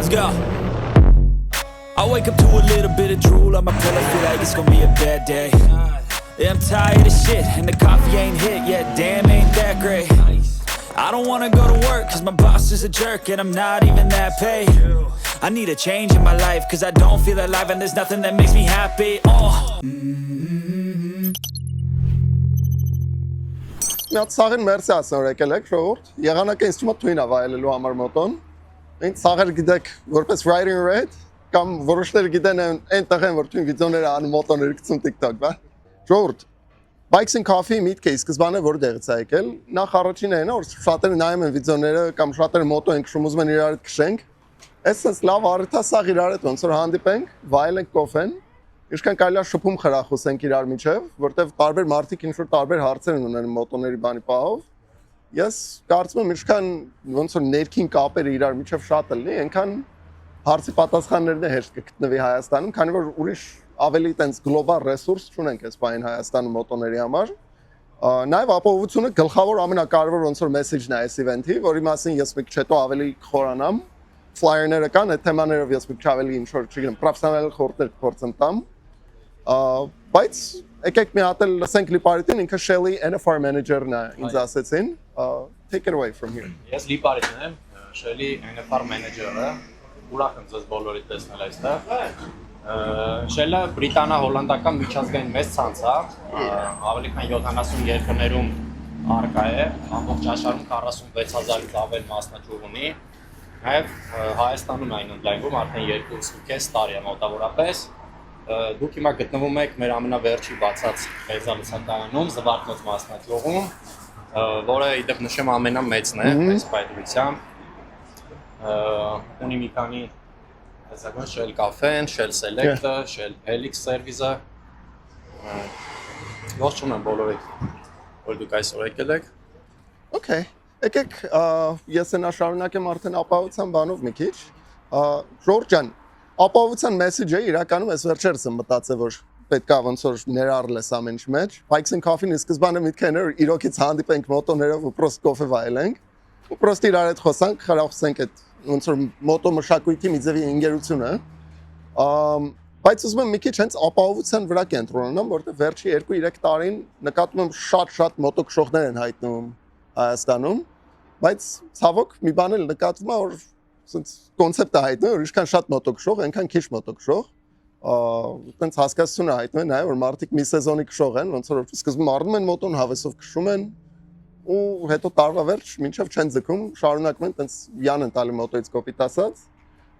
Let's go. I wake up to a little bit of drool on my pillow, feel like it's gonna be a bad day. Yeah, I'm tired of shit, and the coffee ain't hit yet, damn ain't that great. I don't wanna go to work, cause my boss is a jerk, and I'm not even that paid. I need a change in my life, cause I don't feel alive, and there's nothing that makes me happy. Միած սաղին մերսի ասեն որ եկել եք ժողովուրդ, եղանակը ինձ թվում է թույն է վայելելու համար մոտոն։ Ինձ սաղեր գիտեք որպես riding rate կամ որոշները գիտեն այնտեղ են որ թույն վիդեոները անում մոտոներ գցում TikTok, բա։ Ժողովուրդ, Bikes and Coffee միտքը ի սկզբանե որտեղից է եկել։ Նախ առաջինը այն է որ շատերը նայում են վիդեոները կամ շատերը մոտո են քշում ուզում են իրար հետ քշենք։ Այսպես լավ առիթ է սաղ իրար հետ ոնց որ հանդիպենք, վայելենք կոֆեն։ Ինչքան կարելի է շփում խրախուսենք իրար միջև, որտեվ տարբեր մարդիկ ինչ-որ տարբեր հարցեր ունեն մոտոների բանի պահով։ Ես կարծում եմ ինչքան ոնց որ ներքին կապերը իրար միջև շատ լինի, այնքան հարցի պատասխաններն է հեշտ կգտնվի Հայաստանում, քանի որ ուրիշ ավելի տենց գլոբալ ռեսուրս չունենք այս բանին Հայաստանում մոտոների համար։ Նաև ապահովությունը գլխավոր ամենակարևոր ոնց որ մեսեջն է այս իվենթի, որի մասին ես մի քիչ հետո ավելի կխորանամ։ Ֆլայերները կան, այդ թեմաներով ես մի քիչ ավելի ինչ-որ չգիտեմ, պրոֆեսիոնալ խորհուրդներ կփորձեմ տամ։ Բայց եկեք մի հատ էլ լսենք Լիպարիտին, ինքը Shelly NFR manager-ն է, ինձ ասեցին, take it away from here։ Ես Լիպարիտն եմ, Shelly NFR manager-ը, ուրախ եմ ձեզ բոլորիդ տեսնել այստեղ։ Shelly-ը բրիտանա-հոլանդական միջազգային մեծ ցանց է, ավելի քան 70 երկրներում առկա է, ամբողջ աշխարհում 46000-ից ավել մասնաճյուղ ունի։ Նաև Հայաստանում այն ընդլայնվում արդեն 2.5 տարի է մոտավորապես։ Դուք հիմա գտնվում եք մեր ամենավերջի բացած մեզալսակայանում, Զվարթնոց մասնաճյուղում, որը իդեպ նշեմ ամենամեծն է այս պայթրությամբ։ Ունի մի քանի այսական Shell Cafe-ն, Shell Select-ը, Shell Helix Service-ը։ Ողջունում եմ բոլորիդ, որ դուք այսօր եկել եք։ Okay, եկեք ես նա շարունակեմ արդեն ապահովության բանով մի քիչ։ Ժորժ ջան, ապահովության մեսեջը իրականում այս վերջերս եմ մտածել որ պետքա ոնց որ ներառել ես ամեն ինչ մեջ։ Bikes and Coffee-ն ի սկզբանե միտքը էր իրոքից հանդիպենք մոտոներով ու պրոստ կոֆե վայելենք։ Ու պրոստ իրար հետ խոսանք, խրախուսենք այդ ոնց որ մոտո մշակույթի մի ձևի ինգերությունը։ Բայց ուզում եմ մի քիչ հենց ապահովության վրա կենտրոնանամ, որտեղ վերջի 2-3 տարին նկատում եմ շատ մոտոքշողներ են հայտնվում Հայաստանում, բայց ցավոք մի բան էլ նկատվում է որ sense կոնցեպտը հայտնում որ ինչքան շատ մոտոքշող, այնքան քիչ մոտոքշող, այտենց հասկացություն է հայտնում նաև որ մարդիկ մի սեզոնի քշող են, ոնց որ սկզբում առնում են մոտոն, հավեսով քշում են ու հետո տարվա վերջ մինչև չեն ձգում, շարունակում են այտենց յան են տալի մոտոից կոպիտ ասած,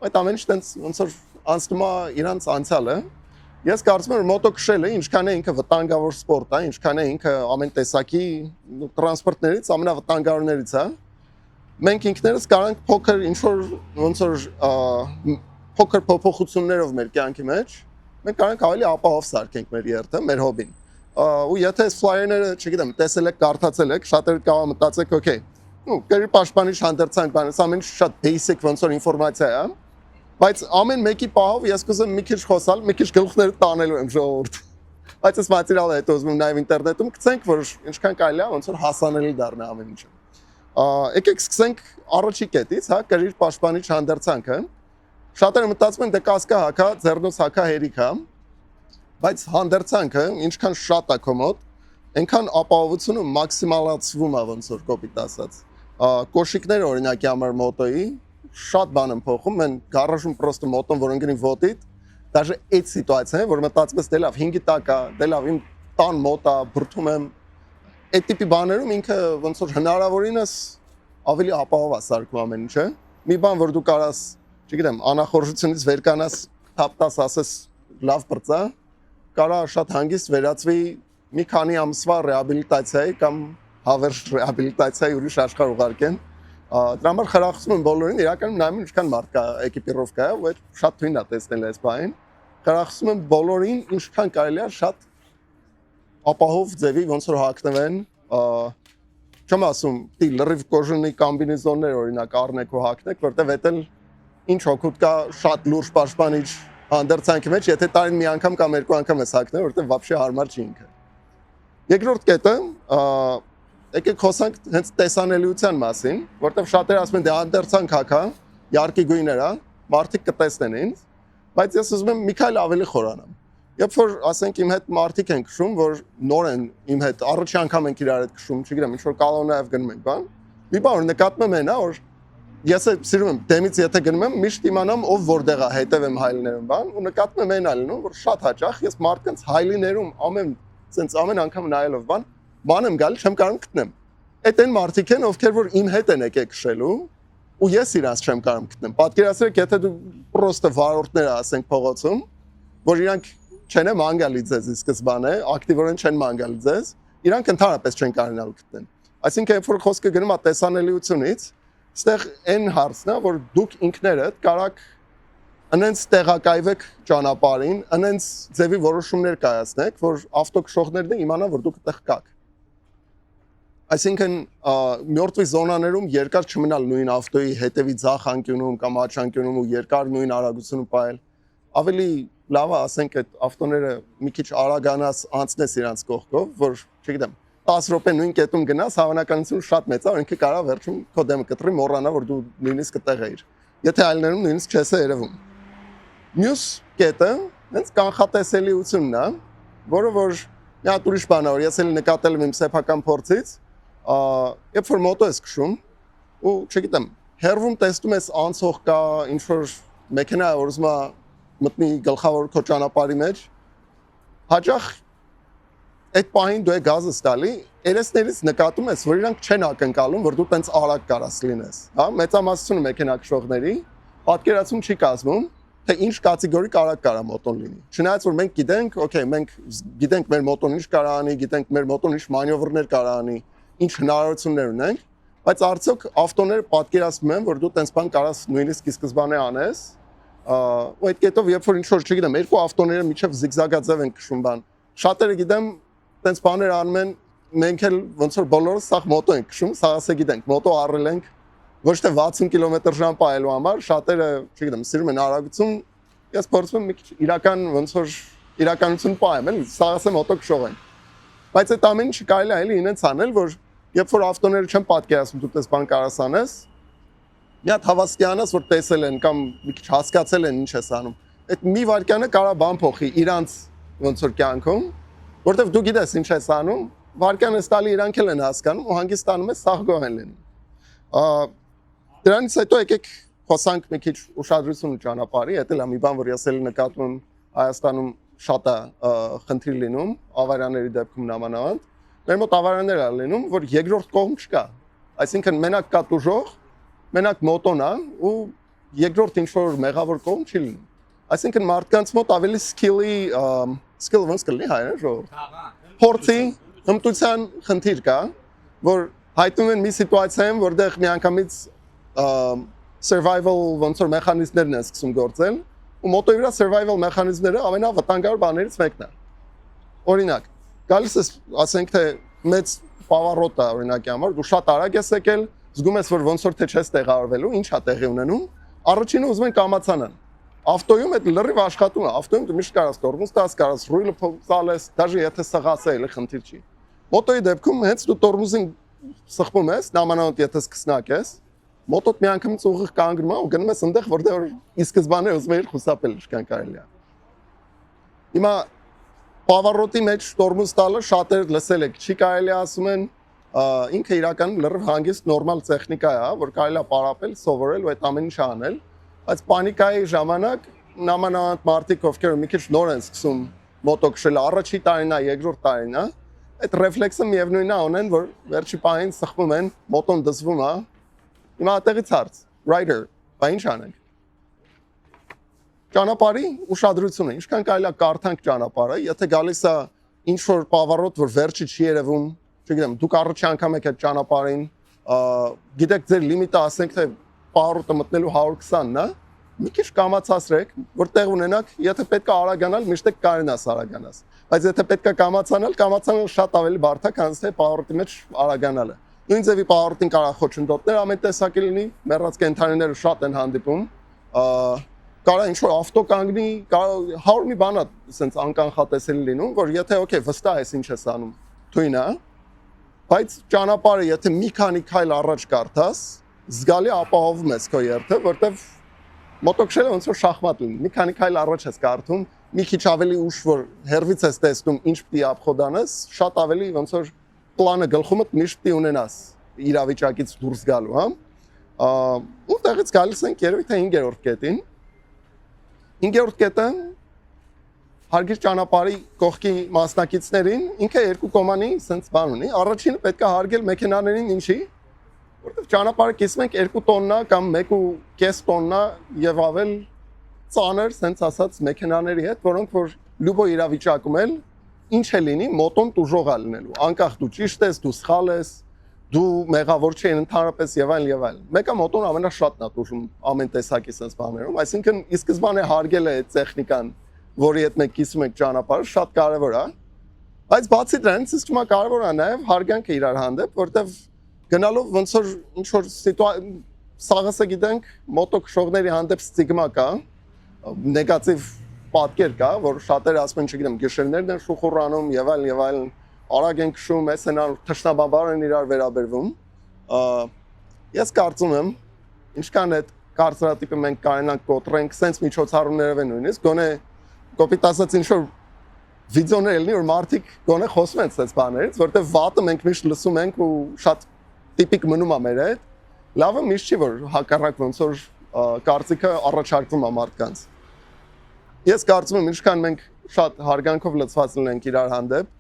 այդ ամեն ինչ այտենց ոնց որ անցնում է իրանց անցյալը։ Ես կարծում եմ որ մոտոքշելը ինչքան է ինքը վտանգավոր սպորտ է, ինչքան է ինքը ամեն տեսակի տրանսպորտներից ամենավտանգավորներից է։ Մենք ինքներս կարանք փոքր ինչ-որ ոնց որ փոքր փոփոխություններով մեր կյանքի մեջ մենք կարանք ավելի ապահով սարքենք մեր երթը, մեր հոբին։ Ու եթե այս ֆլայերները, չգիտեմ, տեսել եք, կարդացել եք, շատերը կարող մտածեք, okay, ու կերի պաշտպանիչ հանդերձանք բան, սա ամեն շատ basic ոնց որ ինֆորմացիա է, բայց ամեն մեկի պահով ես կուզեմ մի քիչ խոսալ, մի քիչ գլուխները տանելու եմ ժողովուրդ։ Բայց այս մատերիալը հետո ուզում եմ նաև ինտերնետում գցենք, որ ինչքան կարելի է ոնց որ հասանելի դառնա ամեն ինչը։ Եկեք սկսենք առաջի կետից, հա, կրիր պաշտպանիչ հանդերձանքը։ Շատերը մտածում են դե կասկա հակա, ձեռնոց հակա հերիք է, բայց հանդերձանքը ինչքան շատ է կոմոդ, այնքան ապահովությունը մաքսիմալացվում է ոնց որ կոպիտ ասած։ Կոշիկները օրինակի համար մոտոյի շատ բան են փոխում, են գարաժում պրոստը մոտոն որ ընկնի ոտիդ, դաժե այդ սիտուացիան է, որ մտածում ես դե լավ 5-ի տակ է, դե լավ իմ տան մոտ է, բրդում եմ, այդ տիպի բաներում ինքը ոնց որ հնարավորինս ավելի ապահով է սարքում ամեն ինչը։ Մի բան որ դու կարաս, չգիտեմ, անախորժությունից վեր կանաս, թափտաս ասես լավ բրծա, կարա շատ հանգիստ վերածվի մի քանի ամսվա ռեաբիլիտացիայի կամ հավերժ ռեաբիլիտացիայի ուրիշ աշխարհ ուղարկեն։ Դրա համար խրախուսում եմ բոլորին, իրականում նայում են ինչքան մարդ կա էկիպիրովկա, ու շատ թույն է տեսնել այս բանին։ Խրախուսում եմ բոլորին ինչքան կարելի է շատ ապահով ձևի ոնց որ հագնվեն, չեմ ասում, դի լրիվ կոժունի կոմբինեզոններ օրինակ առնեք ու հագնեք, որտեվ դա ինչ օգուտ կա շատ լուրջ պաշտպանիչ հանդերձանքի մեջ, եթե տարին մի անգամ կամ երկու անգամ ես հագնել, որտեվ вообще հարմար չի ինքը։ Երկրորդ կետը, եկեք խոսանք հենց տեսանելիության մասին, որտեվ շատերը ասում են դե հանդերձանք հագա, յարկի գույներ է, մարդիկ կտեսնեն ինձ, բայց ես ուզում եմ մի քայլ ավելի խորանամ։ Երբ որ ասենք իմ հետ մարդիկ են քշում, որ նոր են իմ հետ, առաջի անգամ ենք իրար հետ քշում, չգիտեմ, ինչ որ կալոնայով գնում ենք, բան, մի բան նկատում եմ, որ ես սիրում եմ դեմից եթե գնում եմ, միշտ իմանամ ով որտեղ է, հետևեմ հայլիներում, բան, ու նկատում եմ լինում, որ շատ հաճախ ես մարդկանց հայլիներում ամեն անգամ նայելով, բան եմ գալի, չեմ կարող գտնեմ։ Այդ այն մարդիկ են, ովքեր որ իմ հետ են եկել քշելու, ու ես իրանց չեմ կարող գտնեմ։ Պատկերացրեք, եթե դու պրոստը վարորդներ ասենք փողոցում, որ իրանք չեն մանգալի ձեզ ի սկզբանե, ակտիվորեն չեն մանգալի ձեզ, իրանք ընդհանրապես չեն կարողանալ գտնել։ Այսինքն, երբ որ խոսքը գնում է տեսանելիությունից, այստեղ այն հարցն է, որ դուք ինքներդ կարաք անենց տեղակայվեք ճանապարհին, անենց ձևի որոշումներ կայացնեք, որ ավտոքշողներն իմանան, որ դուք այդտեղ կաք։ Այսինքն, մյորթվի զոնաներում երկար չմնալ նույն ավտոյի հետևի ձախ անկյունում կամ աջ անկյունում ու երկար նույն արագությունում պահել։ Ավելի լավ է, ասենք, այդ ավտոները մի քիչ արագանաս անցնես իրանց կողքով, որ, չգիտեմ, 10 րոպե նույն կետում գնաս, հավանականությունը շատ մեծ է, որ ինքը կարող վերջում քո դեմը կտրի, մոռանա, որ դու նույնիսկ այդտեղ էիր։ Եթե այլներում նույնիսկ չես երևում։ Մյուս կետը հենց կանխատեսելիությունն է, որը որ մի հատ ուրիշ բան է, որ ես էլ նկատել եմ իմ սեփական փորձից, երբ որ մոտո ես քշում, ու չգիտեմ, հեռվում տեսնում ես անցող կա, ինչ որ մեքենա է, որ ուզում է մտնի գլխավոր քո ճանապարհի մեջ, հաճախ այդ պահին դու գազը ստալի, երեսներից նկատում ես, որ իրանք չեն ակնկալում, որ դու տենց արագ կարաս լինես, հա, մեծամասնությունը մեքենա քշողների պատկերացում չի կազմում, թե ինչ կատեգորիկ արագ կարա մոտոն լինի։ Չնայած որ մենք գիտենք, օքեյ, մենք գիտենք մեր մոտոն ինչ կարա անի, գիտենք մեր մոտոն ինչ մանևրներ կարա անի, ինչ հնարավորություններ ունենք, բայց արդյոք ավտոները պատկերացնում են, որ դու տենց բան կարաս նույնիսկ ի սկզբանե անես, ու այդ կետով երբ որ ինչ որ չգիտեմ, երկու ավտոները միջև զիգզագաձև են քշում բան։ Շատերը գիտեմ, տենց բաներ անում են, մենք էլ ոնց որ բոլորս սաղ մոտո ենք քշում, սա ասե գիտենք, մոտո առել ենք ոչ թե 60 կմ/ժ պահելու համար, շատերը, չգիտեմ, սիրում են արագություն, ես փորձում եմ մի քիչ իրական ոնց որ իրականություն պահեմ, էլի, սա ասեմ մոտո քշող են։ Բայց այդ ամեն ինչը կարելի է էլի ինենց անել, որ երբ որ ավտոները չեն պատկերացնում դու տես բան կարաս անես, մի հատ հավաստիանաս, որ տեսել են կամ մի քիչ հասկացել են ինչ ես անում։ Այդ մի վայրկյանը կարա բան փոխի իրանց ոնց որ կյանքում, որտեվ դու գիտես ինչ ես անում, վայրկյանը ստալի իրանք էլ են հասկանում ու հանգստանում ես, սաղ գոհ են լինում։ Դրանից հետո եկեք խոսանք մի քիչ ուշադրություն ճանապարհի, դա էլ է մի բան, որ ես էլ նկատում եմ Հայաստանում շատ է խնդիր լինում, ավարիաների դեպքում նամանավանդ։ Մեր մոտ ավարիաներ է լինում, որ երկրորդ կողմ չկա։ Այսինքն մենակ կա տուժող, մենակ մոտոն է ու երկրորդ ինչ-որ մեղավոր կողմ չի լինում։ Այսինքն մարդկանց մոտ ավելի skill ոնց կլինի հայերեն ժողովուրդ։ Փորձի, հմտության խնդիր կա, որ հայտնում են մի սիտուացիայում, որտեղ միանգամից survival ոնց որ մեխանիզմներն են սկսում գործել, ու մոտո վրա survival մեխանիզմները ամենավտանգավոր բաներից մեկն է։ Օրինակ, գալիս ես, ասենք թե մեծ պավարոտ է օրինակի համար, դու շատ արագ ես եկել, զգում ես, որ ոնց որ թե չես տեղավորվելու, ինչ է տեղի ունենում, առաջինը ուզում են կամացանան։ Ավտոյում այդ լրիվ աշխատում է, ավտոյում դու միշտ կարաս տորմուզ տաս, կարաս ռուլը ցալես, դաժե եթե սղաս է, էլի խնդիր չի։ Մոտոյի դեպքում հենց դու տորմուզին սխվում ես, նամանավանդ եթե սկսնակ ես, մոտոտ մի անգամից ուղիղ կանգնում է ու գնում ես այնտեղ, որտեղ ի սկզբանե ուզում էիր խուսափել, ինչքան կարելի է։ Հիմա պավարոտի մեջ տորմուզ տալը շատեր լսել եք, չի կարելի ասում են, ինքը իրականում լրիվ հանգիստ նորմալ տեխնիկա է, որ կարելի է պարապել, սովորել ու այդ ամեն ինչը անել, բայց պանիկայի ժամանակ նամանավանդ մարդիկ, ովքեր մի քիչ նոր են սկսում մոտո քշել, առաջի տարին է, երկրորդ տարին է, այդ ռեֆլեքսը միևնույնն է ունեն, որ վերջի պահին սխվում են, մոտոն դզվում է։ Հիմա այդտեղից հարց, rider, բա ինչ անենք։ Ճանապարհի ուշադրությունը, ինչքան կարելի է կարդանք ճանապարհը, եթե գալիս է ինչ որ պավարոտ, որ վերջի չի երևում, չգիտեմ, դուք առաջի անգամ եք այդ ճանապարհին, գիտեք ձեր լիմիտը, ասենք թե պարոտը մտնելու 120-ն է, մի քիչ կամացացրեք, որ տեղ ունենաք, եթե պետք է արագանալ, միշտ կարենաս արագանաս։ Բայց եթե պետք է կամացանալ շատ ավելի բարդ է, քան թե պարոտի մեջ արագանալը։ Նույն ձևի պարոտին կարող խոչընդոտներ ամեն տեսակի լինի, մեռած կենդանիները շատ են հանդիպում, կարա ինչ-որ ավտո կանգնի, հարյուր մի բան է սենց անկանխատեսելի լինում, որ եթե օքեյ վստահ ես ինչ ես անում, թույն է, բայց ճանապարհը եթե մի քանի քայլ առաջ կարդաս, զգալի ապահովում ես քո երթը, որտեվ մոտոքշելը ոնց որ շախմատ լինի։ Մի քանի քայլ առաջ ես կարդում, մի քիչ ավելի ուշ որ հերվից ես տեսնում ինչ պիտի ապխոդանես, շատ ավելի ոնց որ պլանը գլխումդ միշտ պիտի ունենաս իրավիճակից դուրս գալու, հա։ Որտեղից գալիս ենք երևի թե 5-րդ կետին։ 5-րդ կետը հարգիր ճանապարհի կողքի մասնակիցներին ինքը երկու կոմանի sense բան ունի։ Առաջինը պետք է հարգել մեքենաներին ինչի, որովհետև ճանապարհը կիսում ենք 2 տոննա կամ 1.5 տոննա եւ ավել ծանր sense ասած մեքենաների հետ, որոնք որ լուբո իրավիճակում էլ ինչ է լինի, մոտոն տուժող է լինելու։ Անկախ դու ճիշտ ես, դու սխալ ես, դու մեղավոր չես ընդհանրապես եւ այլն եւ այլն։ Մեկը մոտոն ամենաշատն է տուժում ամեն տեսակի sense բաներում, այսինքն ի սկզբանե հարգել է այդ տեխնիկան, որի հետ մենք կիսում ենք ճանապարհը, շատ կարեւոր է։ Բայց բացի դրանից, իսկ հիմա կարեւոր է նաեւ հարգանքը իրար հանդեպ, որտեվ գնալով ոնց որ ինչ որ սաղասը գիտենք, մոտոքշողների հանդեպ ստիգմա կա, նեգատիվ պատկեր կա, որ շատերը ասում են, չգիտեմ, գիշերներն են շուխուրանում եւ այլն, արագ են քշում, էս են թշնամաբար են իրար վերաբերվում։ Ես կարծում եմ, ինչքան այդ կարծրատիպը մենք կարենանք կոտրենք, sense միջոցառումներով են նույնիսկ, գոնե կոպիտ ասած ինչ որ վիդեոներ լինի, որ մարդիկ գոնե խոսում են այս բաներից, որտեղ վատը մենք միշտ լսում ենք ու շատ տիպիկ մնում է մեր հետ։ Լավը միշտ չի որ հակառակ ոնց որ կարծիքը առաջարկվում է մարդկանց։ Ես կարծում եմ, ինչքան մենք շատ հարգանքով լցված լինենք իրար հանդեպ,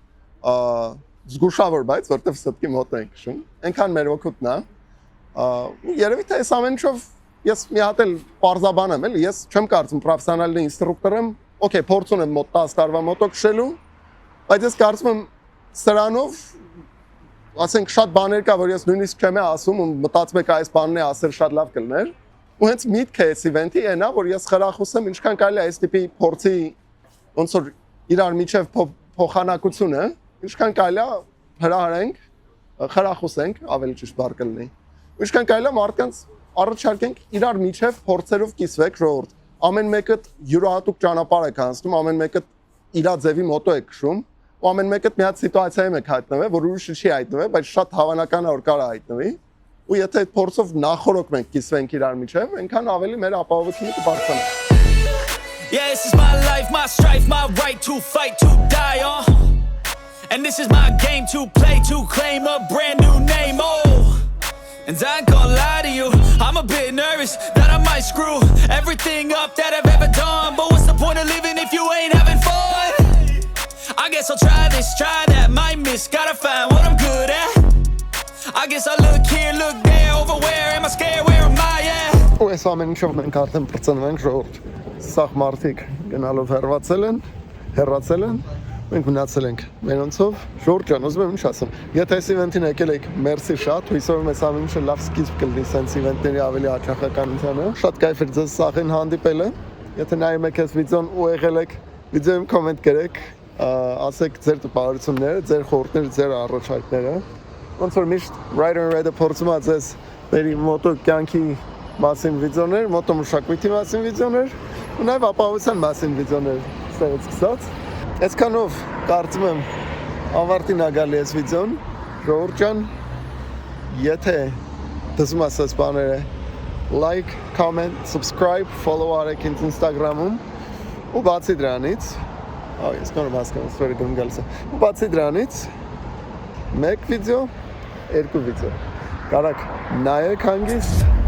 զգուշավոր բայց, որտեղ ստկի մոտ ենք քշում, այնքան մեր օգուտն է։ Երևի թե այս ամեն ինչով ես մի հատ էլ պարզաբան եմ, էլի, ես չեմ կարծում պրոֆեսիոնալ ինստրուկտոր եմ, օքեյ, փորձ ունեմ մոտ 10 տարվա մոտո քշելու, բայց ես կարծում եմ սրանով ասենք շատ բաներ կա, որ ես նույնիսկ չեմ ասում ու մտածում եք այս բանն է ասել շատ լավ կլներ։ Ու հենց միտքը այս իվենթի այնա, որ ես խրախուսեմ ինչքան կարելի է այս տիպի փորձի ոնց որ իրար միջև փոխանակությունը, ինչքան կարելի է հրահրենք, խրախուսենք, ավելի ճիշտ բառ կլինի։ Ինչքան կարելի է մարդկանց առաջարկենք իրար միջև փորձերով կիսվեք, ժողովուրդ։ Ամեն մեկը յուրահատուկ ճանապարհ է կանցնում, ամեն մեկը իր ձևի մոտո է քշում, ու ամեն մեկը մի հատ սիտուացիայում է հայտնվել, որ ուրիշը չի հայտնվել, բայց շատ հավանական է որ կարա հայտնվի։ Ու եթե այդ փորձով նախորոք մենք կիսվենք իրար միջև, այնքան ավելի մեր ապահովությունը կբարձրանա։ Yeah, this is my life, my strife, my right to fight, to die on. And this is my game to play, to claim a brand new name, oh. And I ain't gonna lie to you, I'm a bit nervous that I might screw everything up that I've ever done. But what's the point of living if you ain't having fun? I guess I'll try this, try that, might miss, gotta find what I'm good at. I guess I look here, look there, over where am I scared, where am I at? Ու այս ամեն ինչով մենք արդեն բրծնում ենք ժողովուրդ։ Սաղ մարդիկ գնալով հեռացել են, մենք մնացել ենք մենոնցով։ Ժողովուրդ ջան, ուզում եմ ինչ ասեմ։ Եթե այս իվենթին եկել եք, մերսի շատ, հույսով եմ այս ամեն ինչը լավ սկիզբ կլինի սենց իվենտների ավելի հաճախականությանը։ Շատ կայֆ էր ձեզ սաղին հանդիպելը։ Եթե նայում եք այս վիդեոն ու եղել եք, վիդեոյում կոմենտ գրեք, ասեք ձեր տպավորությունները, ձեր խորհուրդները, ձեր առաջարկները։ Ոնց որ միշտ Rider and Red-ը փորձում է ձեզ բերի մոտո կյանքի մասին վիդեոներ, մոտո մշակույթի մասին վիդեոներ ու նաև ապահովության մասին վիդեոներ ստեղից սկսած։ Այսքանով կարծում եմ ավարտին է գալի այս վիդեոն։ Ժողովուրդ ջան, եթե դասում ասած բաները like, comment, subscribe, follow արեք ինձ Instagram-ում ու բացի դրանից, ես կորում հասկանում, սվերը գնում գալիս է, ու բացի դրանից մեկ վիդեո, երկու վիդեո։ Կարաք նայեք հանգիստ